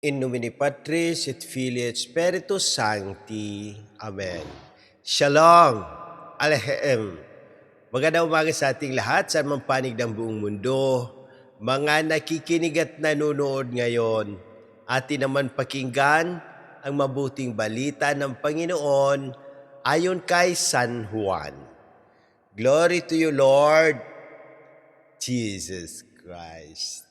In nomine Patris et Filii et Spiritus Sancti. Amen. Shalom. Alehem. Magandang umaga sa ating lahat sa anumang panig ng buong mundo. Mga nakikinig at nanonood ngayon, atin naman pakinggan ang mabuting balita ng Panginoon ayon kay San Juan. Glory to you, Lord Jesus Christ.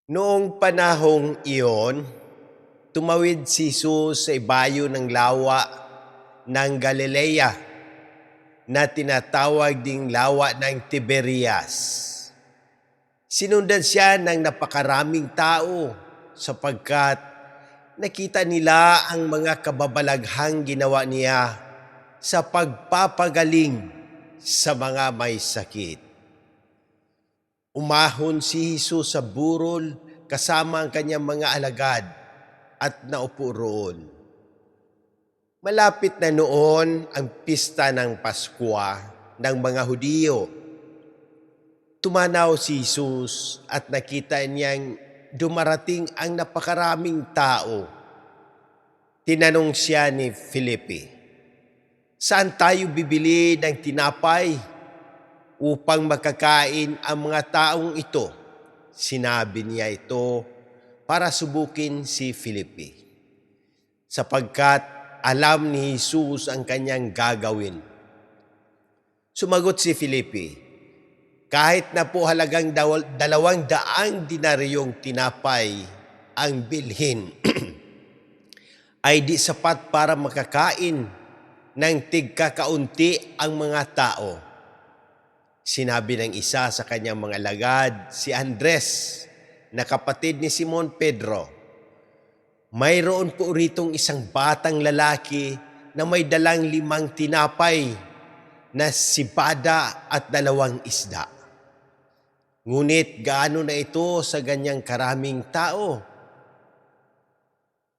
Noong panahong iyon, tumawid si Jesus sa ibayo ng lawa ng Galilea na tinatawag ding lawa ng Tiberias. Sinundan siya ng napakaraming tao sapagkat nakita nila ang mga kababalaghang ginawa niya sa pagpapagaling sa mga may sakit. Umahon si Jesus sa burol kasama ang kanyang mga alagad at naupo roon. Malapit na noon ang pista ng Paskwa ng mga Hudiyo. Tumanaw si Jesus at nakita niyang dumarating ang napakaraming tao. Tinanong siya ni Felipe, "Saan tayo bibili ng tinapay upang makakain ang mga taong ito?" Sinabi niya ito para subukin si Felipe, sapagkat alam ni Jesus ang kanyang gagawin. Sumagot si Felipe, "Kahit na po halagang 200 dinaryong tinapay ang bilhin, ay di sapat para makakain ng tigkakaunti ang mga tao." Sinabi ng isa sa kanyang mga alagad, si Andres, na kapatid ni Simon Pedro, "Mayroon po ritong isang batang lalaki na may dalang 5 tinapay na sibada at 2 isda. Ngunit gaano na ito sa ganyang karaming tao?"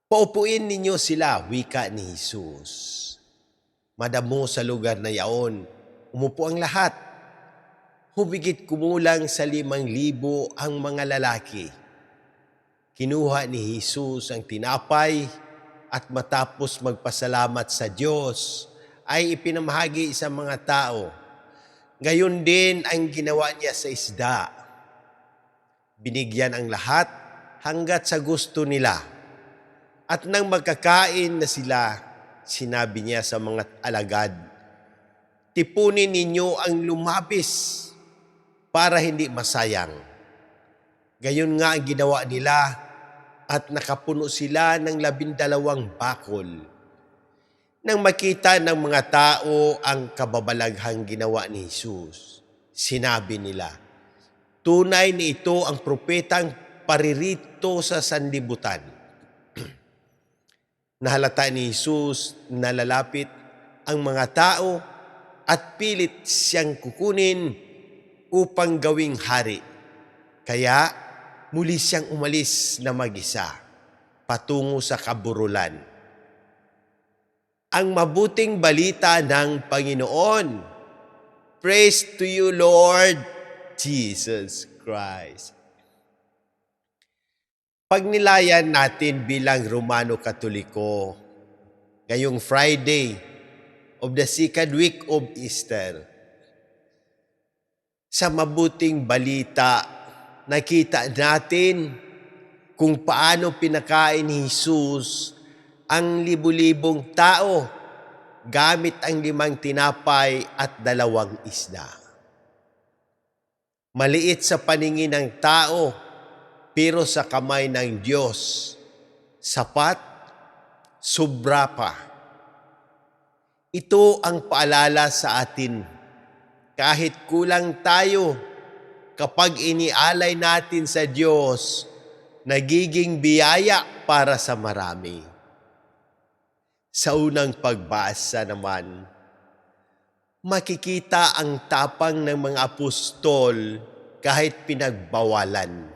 "Paupuin ninyo sila," wika ni Jesus. Madamo sa lugar na yaon, umupo ang lahat. Humigit kumulang sa 5,000 ang mga lalaki. Kinuha ni Jesus ang tinapay at matapos magpasalamat sa Diyos ay ipinamahagi sa mga tao. Gayon din ang ginawa niya sa isda. Binigyan ang lahat hanggat sa gusto nila. At nang magkakain na sila, sinabi niya sa mga alagad, "Tipunin ninyo ang lumabis para hindi masayang." Gayon nga ang ginawa nila at nakapuno sila ng 12 bakol. Nang makita ng mga tao ang kababalaghang ginawa ni Jesus, sinabi nila, "Tunay na ito ang propetang paririto sa sanlibutan." Nahalata ni Jesus na lalapit ang mga tao at pilit siyang kukunin upang gawing hari. Kaya muli siyang umalis na mag-isa patungo sa kaburulan. Ang mabuting balita ng Panginoon. Praise to you, Lord Jesus Christ. Pagnilayan natin bilang Romano Katoliko ngayong Friday of the 2nd week of Easter. Sa mabuting balita, nakita natin kung paano pinakain ni Jesus ang libu-libong tao gamit ang 5 tinapay at 2 isda. Maliit sa paningin ng tao, pero sa kamay ng Diyos, sapat, sobra pa. Ito ang paalala sa atin. Kahit kulang tayo, kapag inialay natin sa Diyos, nagiging biyaya para sa marami. Sa unang pagbasa naman, makikita ang tapang ng mga apostol kahit pinagbawalan.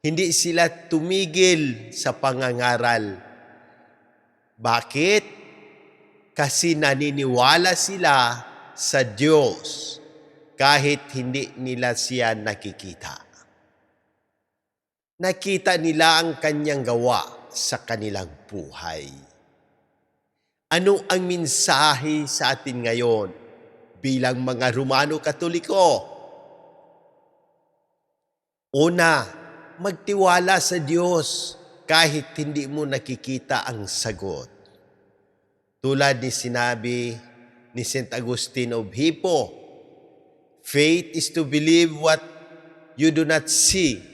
Hindi sila tumigil sa pangangaral. Bakit? Kasi naniniwala sila sa Diyos kahit hindi nila siya nakikita. Nakita nila ang kanyang gawa sa kanilang buhay. Ano ang mensahe sa atin ngayon bilang mga Romano Katoliko? Una, magtiwala sa Diyos kahit hindi mo nakikita ang sagot. Tulad ni sinabi ni St. Agustin of Hippo, faith is to believe what you do not see.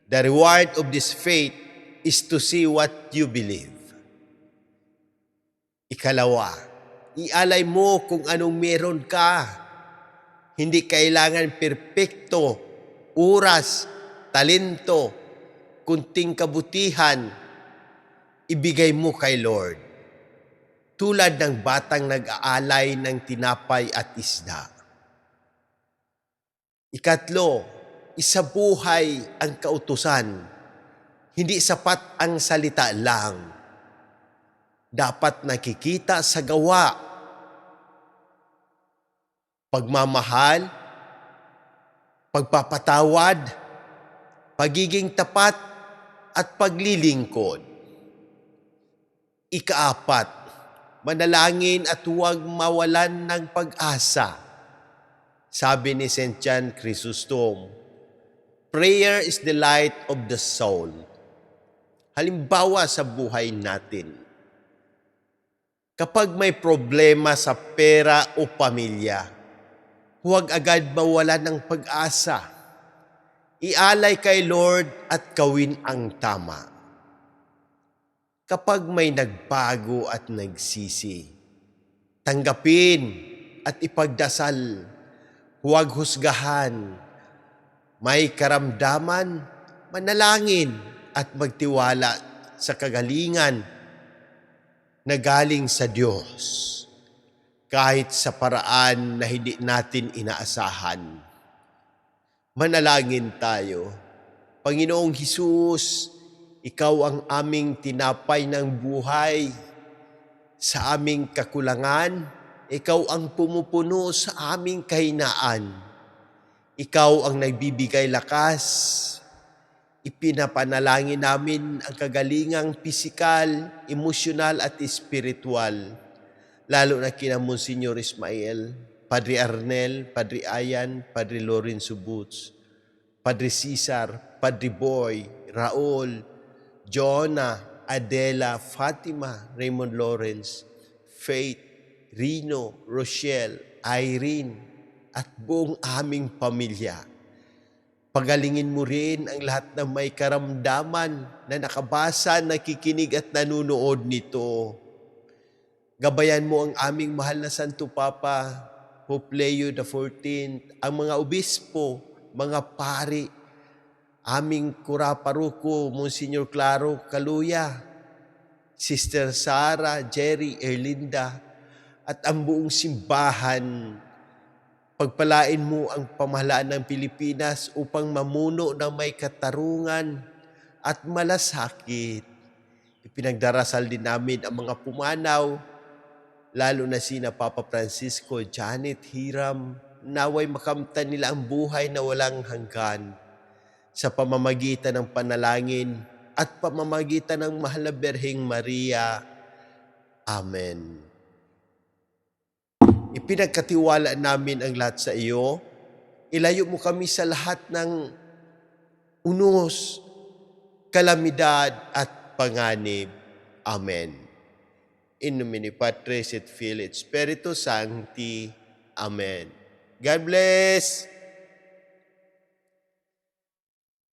The reward of this faith is to see what you believe. Ikalawa, ialay mo kung anong meron ka. Hindi kailangan perpekto, oras, talento, kunting kabutihan, ibigay mo kay Lord. Tulad ng batang nag-aalay ng tinapay at isda. Ikatlo, isabuhay ang kautusan. Hindi sapat ang salita lang. Dapat nakikita sa gawa. Pagmamahal, pagpapatawad, pagiging tapat, at paglilingkod. Ikaapat, manalangin at huwag mawalan ng pag-asa. Sabi ni St. John Chrysostom, prayer is the light of the soul. Halimbawa sa buhay natin, kapag may problema sa pera o pamilya, huwag agad mawalan ng pag-asa. Ialay kay Lord at gawin ang tama. Kapag may nagbago at nagsisi, tanggapin at ipagdasal. Huwag husgahan. May karamdaman, manalangin at magtiwala sa kagalingan na galing sa Diyos, kahit sa paraan na hindi natin inaasahan. Manalangin tayo. Panginoong Hesus, Ikaw ang aming tinapay ng buhay. Sa aming kakulangan, Ikaw ang pumupuno sa aming kahinaan. Ikaw ang nagbibigay lakas. Ipinapanalangin namin ang kagalingang pisikal, emosyonal at espiritual, lalo na kina Monsignor Ismael, Padre Arnel, Padre Ayan, Padre Lorenzo Boots, Padre Cesar, Padre Boy, Raul, Jonah, Adela, Fatima, Raymond Lawrence, Faith, Rino, Rochelle, Irene, at buong aming pamilya. Pagalingin mo rin ang lahat ng may karamdaman na nakabasa, nakikinig at nanunood nito. Gabayan mo ang aming mahal na Santo Papa, Pope Leo XIV, ang mga obispo, mga pari, aming kuraparuko, Monsignor Claro Caluya, Sister Sara, Jerry, Erlinda, at ang buong simbahan. Pagpalain mo ang pamahalaan ng Pilipinas upang mamuno ng may katarungan at malasakit. Ipinagdarasal din namin ang mga pumanaw, lalo na sina Papa Francisco, Janet, Hiram, naway makamtan nila ang buhay na walang hanggan sa pamamagitan ng panalangin at pamamagitan ng Mahal na Birheng Maria. Amen. Ipinagkatiwala namin ang lahat sa iyo. Ilayo mo kami sa lahat ng unos, kalamidad at panganib. Amen. In nomine Patris et Filii et Spiritus Sancti. Amen. God bless!